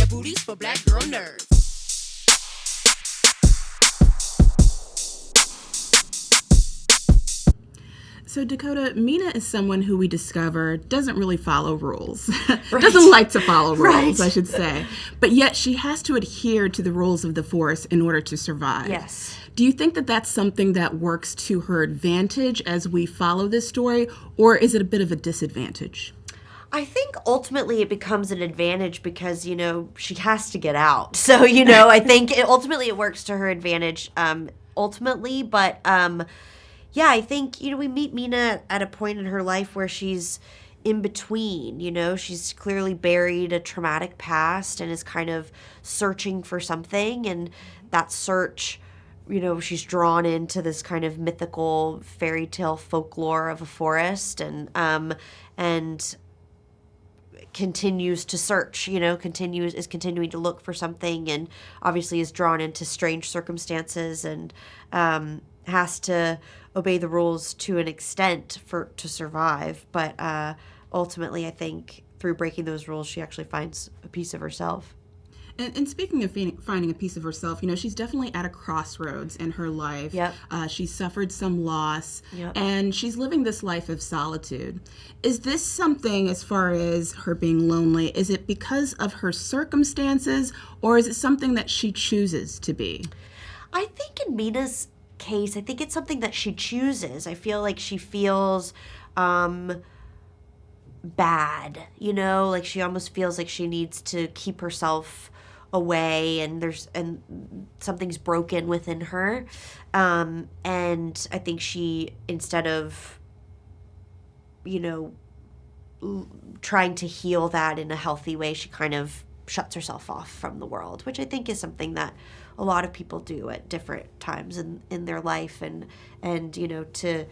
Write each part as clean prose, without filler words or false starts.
booties for black girl nerds. So Dakota, Mina is someone who we discover doesn't really follow rules. Right. Doesn't like to follow rules, Right. I should say. But yet she has to adhere to the rules of the Force in order to survive. Yes. Do you think that that's something that works to her advantage as we follow this story, or is it a bit of a disadvantage? I think ultimately it becomes an advantage because, she has to get out. So, I think ultimately it works to her advantage ultimately. But, yeah, I think, we meet Mina at a point in her life where she's in between, she's clearly buried a traumatic past and is kind of searching for something. And that search, she's drawn into this kind of mythical fairy tale folklore of a forest and continues to search, is continuing to look for something, and obviously is drawn into strange circumstances and has to obey the rules to an extent to survive. But ultimately, I think through breaking those rules, she actually finds a piece of herself. And speaking of finding a piece of herself, she's definitely at a crossroads in her life. Yep. She's suffered some loss, Yep. and she's living this life of solitude. Is this something, as far as her being lonely, is it because of her circumstances, or is it something that she chooses to be? I think in Mina's case, I think it's something that she chooses. I feel like she feels bad, like she almost feels like she needs to keep herself away, and something's broken within her, and I think she, instead of trying to heal that in a healthy way, she kind of shuts herself off from the world, which I think is something that a lot of people do at different times in their life, and to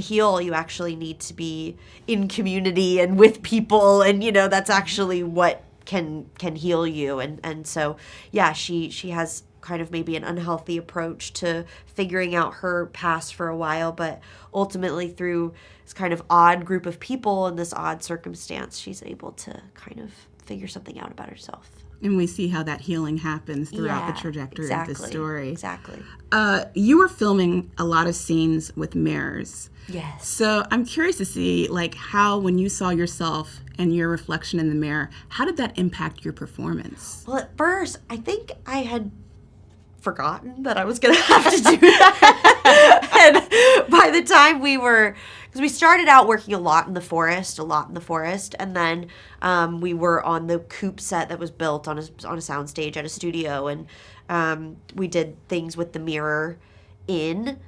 heal, you actually need to be in community and with people, and that's actually what can heal you. And so, yeah, she has kind of maybe an unhealthy approach to figuring out her past for a while, but ultimately through this kind of odd group of people and this odd circumstance, she's able to kind of figure something out about herself. And we see how that healing happens throughout the trajectory of the story. Exactly. You were filming a lot of scenes with mirrors. Yes. So I'm curious to see, how, when you saw yourself and your reflection in the mirror, how did that impact your performance? Well, at first, I think I had forgotten that I was going to have to do that. And by the time because we started out working a lot in the forest, and then we were on the coop set that was built on a soundstage at a studio, and we did things with the mirror in.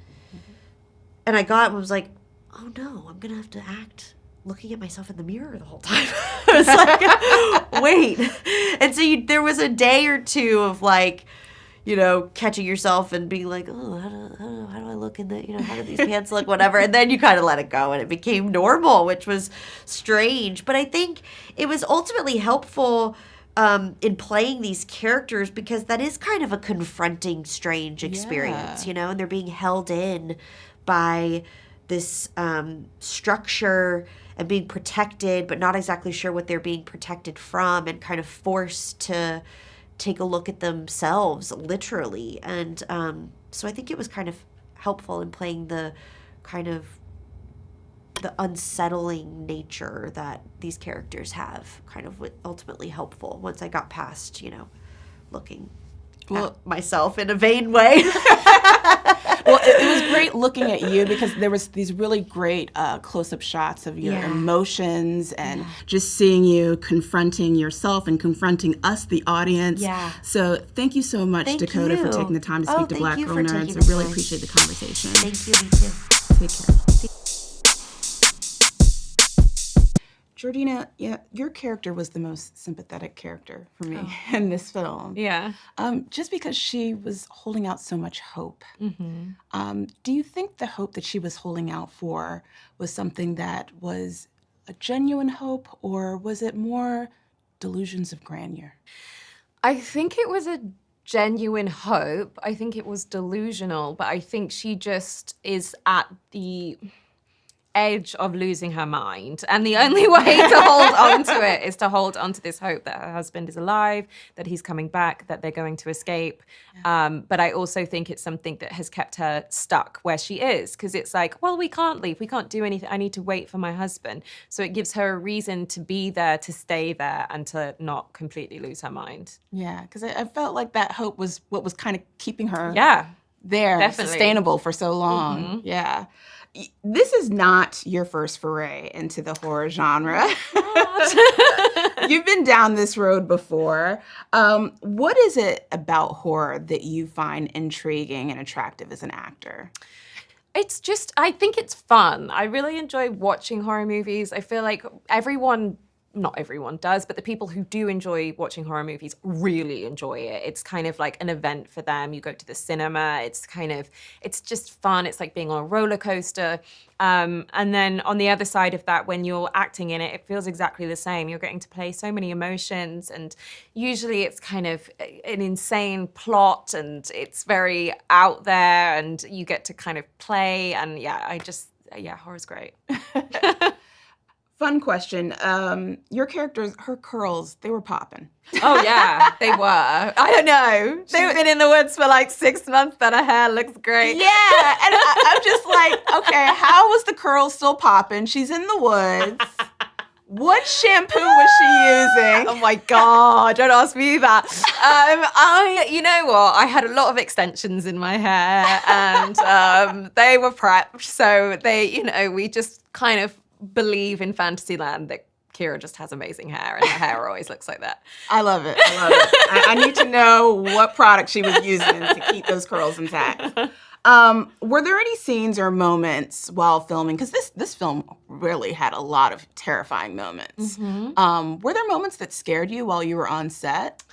And I was like, oh no, I'm going to have to act looking at myself in the mirror the whole time. I was like, wait. And so there was a day or two of catching yourself and being like, oh, how do I look in the, how do these pants look, whatever. And then you kind of let it go and it became normal, which was strange. But I think it was ultimately helpful in playing these characters, because that is kind of a confronting, strange experience, and they're being held in by this structure and being protected, but not exactly sure what they're being protected from, and kind of forced to take a look at themselves, literally. And so I think it was kind of helpful in playing the kind of the unsettling nature that these characters have, kind of ultimately helpful once I got past, looking at myself in a vain way. Well, it was great looking at you, because there was these really great close-up shots of your emotions and just seeing you confronting yourself and confronting us, the audience. Yeah. So thank you so much, Dakota, for taking the time to speak to Black Girl Nerds. I really appreciate the conversation. Thank you, me too. Take care. Georgina, your character was the most sympathetic character for me in this film. Yeah. Just because she was holding out so much hope. Mm-hmm. Do you think the hope that she was holding out for was something that was a genuine hope, or was it more delusions of grandeur? I think it was a genuine hope. I think it was delusional, but I think she just is at the edge of losing her mind. And the only way to hold on to it is to hold on to this hope that her husband is alive, that he's coming back, that they're going to escape. But I also think it's something that has kept her stuck where she is, because it's like, well, we can't leave. We can't do anything. I need to wait for my husband. So it gives her a reason to be there, to stay there, and to not completely lose her mind. Yeah, because I felt like that hope was what was kind of keeping her there, definitely. sustainable for so long. Yeah. This is not your first foray into the horror genre. You've been down this road before. What is it about horror that you find intriguing and attractive as an actor? It's just, I think it's fun. I really enjoy watching horror movies. I feel like not everyone does, but the people who do enjoy watching horror movies really enjoy it. It's kind of like an event for them. You go to the cinema. It's just fun. It's like being on a roller coaster. And then on the other side of that, when you're acting in it, it feels exactly the same. You're getting to play so many emotions, and usually it's kind of an insane plot, and it's very out there, and you get to kind of play. And horror's great. Fun question. Your characters, her curls, they were popping. Oh, yeah, they were. I don't know. They've been in the woods for like 6 months, but her hair looks great. Yeah, and I'm just like, okay, how was the curls still popping? She's in the woods. What shampoo was she using? Oh my God, don't ask me that. You know what? I had a lot of extensions in my hair, and they were prepped. So we just kind of believe in Fantasyland that Ciara just has amazing hair, and her hair always looks like that. I love it. I need to know what product she was using to keep those curls intact. Were there any scenes or moments while filming? Because this film really had a lot of terrifying moments. Were there moments that scared you while you were on set?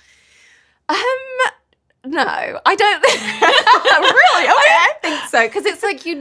No, I don't. Really? Okay. I don't think so, because it's like you're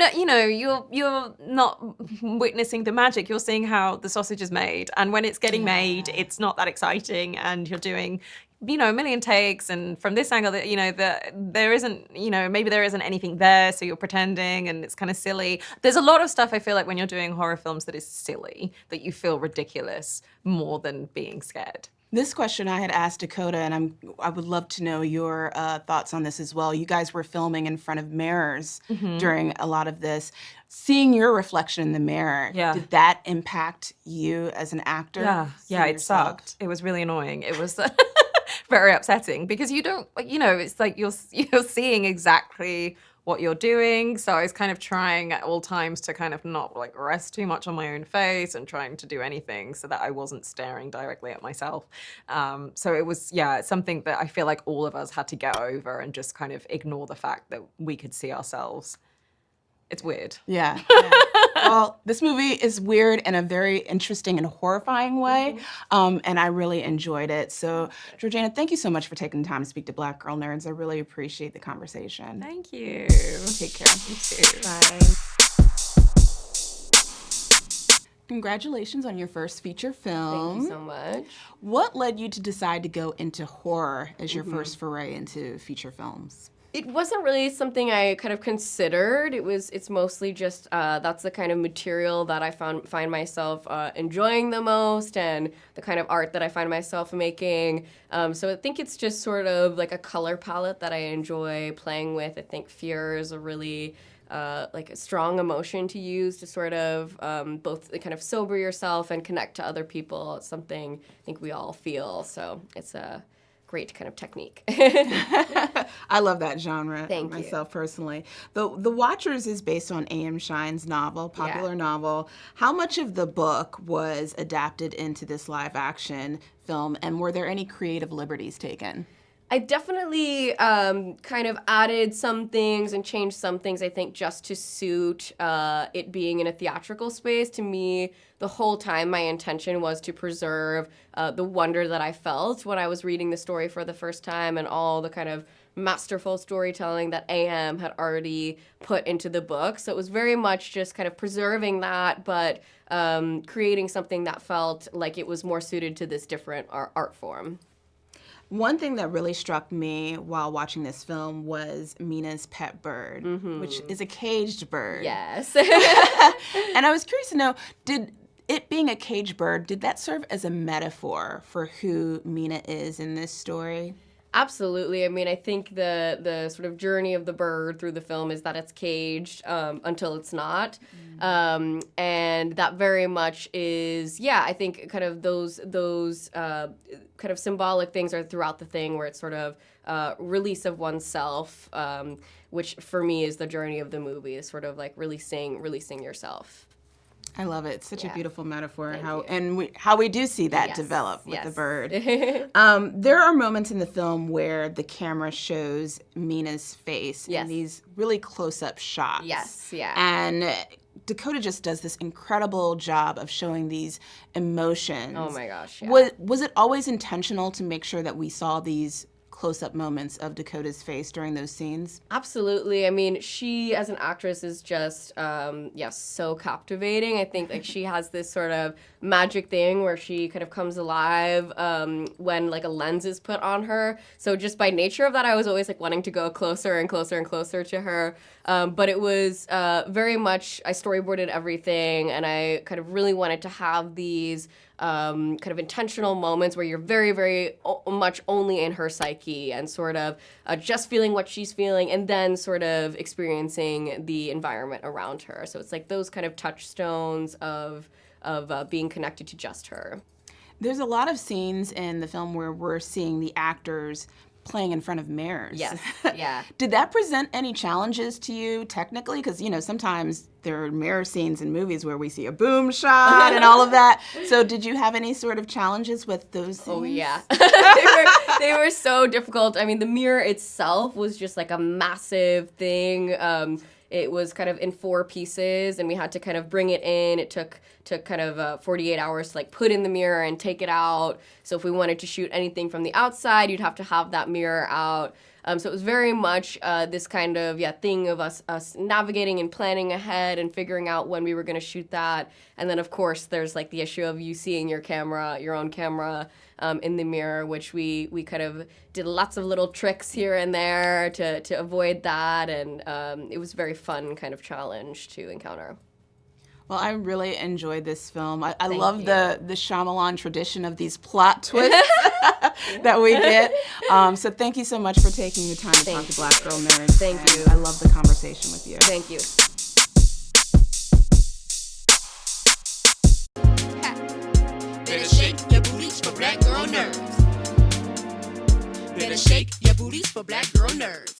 not witnessing the magic. You're seeing how the sausage is made, and when it's getting made, it's not that exciting, and you're doing a million takes, and from this angle that there isn't maybe there isn't anything there, so you're pretending, and it's kind of silly. There's a lot of stuff I feel like when you're doing horror films that is silly, that you feel ridiculous more than being scared. This question I had asked Dakota, and I would love to know your thoughts on this as well. You guys were filming in front of mirrors during a lot of this. Seeing your reflection in the mirror, did that impact you as an actor? Yeah, it sucked. It was really annoying. It was very upsetting, because you don't, it's like you're seeing exactly what you're doing. So I was kind of trying at all times to kind of not like rest too much on my own face, and trying to do anything so that I wasn't staring directly at myself. So it was, something that I feel like all of us had to get over, and just kind of ignore the fact that we could see ourselves. It's weird. Yeah. Well, this movie is weird in a very interesting and horrifying way, and I really enjoyed it. So, Georgina, thank you so much for taking the time to speak to Black Girl Nerds. I really appreciate the conversation. Thank you. Take care. You too. Bye. Congratulations on your first feature film. Thank you so much. What led you to decide to go into horror as your first foray into feature films? It wasn't really something I kind of considered. It's mostly just that's the kind of material that I find myself enjoying the most, and the kind of art that I find myself making. So I think it's just sort of like a color palette that I enjoy playing with. I think fear is a really like a strong emotion to use to sort of both kind of sober yourself and connect to other people. It's something I think we all feel. So it's a great kind of technique. I love that genre. Thank you. Myself personally. The Watchers is based on A.M. Shine's novel, popular novel. How much of the book was adapted into this live action film, and were there any creative liberties taken? I definitely kind of added some things and changed some things, I think, just to suit it being in a theatrical space. To me, the whole time, my intention was to preserve the wonder that I felt when I was reading the story for the first time, and all the kind of masterful storytelling that A.M. had already put into the book. So it was very much just kind of preserving that, but creating something that felt like it was more suited to this different art form. One thing that really struck me while watching this film was Mina's pet bird, which is a caged bird. Yes. And I was curious to know, did it being a caged bird, did that serve as a metaphor for who Mina is in this story? Absolutely. I mean, I think the sort of journey of the bird through the film is that it's caged until it's not. And that very much is, I think kind of those kind of symbolic things are throughout the thing where it's sort of release of oneself, which for me is the journey of the movie, is sort of like releasing yourself. I love it. It's such a beautiful metaphor. Thank How we do see that develop with the bird. There are moments in the film where the camera shows Mina's face in these really close-up shots. Yes, yeah. And Dakota just does this incredible job of showing these emotions. Oh my gosh, yeah. Was it always intentional to make sure that we saw these close-up moments of Dakota's face during those scenes? Absolutely. I mean, she as an actress is just, so captivating. I think like she has this sort of magic thing where she kind of comes alive when like a lens is put on her. So just by nature of that, I was always like wanting to go closer and closer and closer to her. But it was very much, I storyboarded everything, and I kind of really wanted to have these kind of intentional moments where you're very, very much only in her psyche and sort of just feeling what she's feeling and then sort of experiencing the environment around her. So it's like those kind of touchstones of being connected to just her. There's a lot of scenes in the film where we're seeing the actors playing in front of mirrors. Yes, yeah. Did that present any challenges to you technically? Because, sometimes there are mirror scenes in movies where we see a boom shot and all of that. So did you have any sort of challenges with those scenes? Oh, yeah. they were so difficult. I mean, the mirror itself was just like a massive thing. It was kind of in 4 pieces, and we had to kind of bring it in. It took kind of 48 hours to like put in the mirror and take it out. So if we wanted to shoot anything from the outside, you'd have to have that mirror out. So it was very much this kind of thing of us navigating and planning ahead and figuring out when we were going to shoot that. And then of course there's like the issue of you seeing your own camera in the mirror, which we kind of did lots of little tricks here and there to avoid that. And it was a very fun kind of challenge to encounter. Well, I really enjoyed this film. I love the Shyamalan tradition of these plot twists that we get. So thank you so much for taking the time to talk to Black Girl Nerds. Thank you. I love the conversation with you. Thank you. Better shake your booties for Black Girl Nerds. Better shake your booties for Black Girl Nerds.